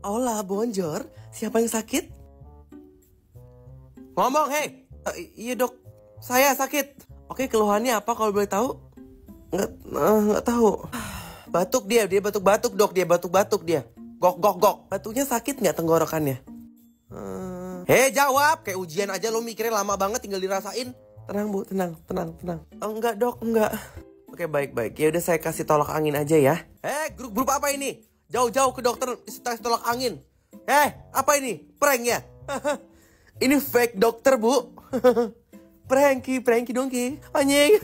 Hola, bonjour. Siapa yang sakit? Ngomong, hei. Iya dok, saya sakit. Oke, keluhannya apa kalau boleh tahu? Nggak tahu. Batuk dia batuk-batuk dok, dia batuk-batuk dia. Gok, gok, gok. Batuknya sakit nggak tenggorokannya? Hei, jawab. Kayak ujian aja lo mikirnya lama banget, tinggal dirasain. Tenang bu, tenang. Enggak dok, enggak. Oke, baik. Ya udah saya kasih tolak angin aja ya. Grup apa ini? Jauh-jauh ke dokter kasih tolak angin. Apa ini? Prank ya? Ini fake dokter bu. Pranky dongki. Anjing.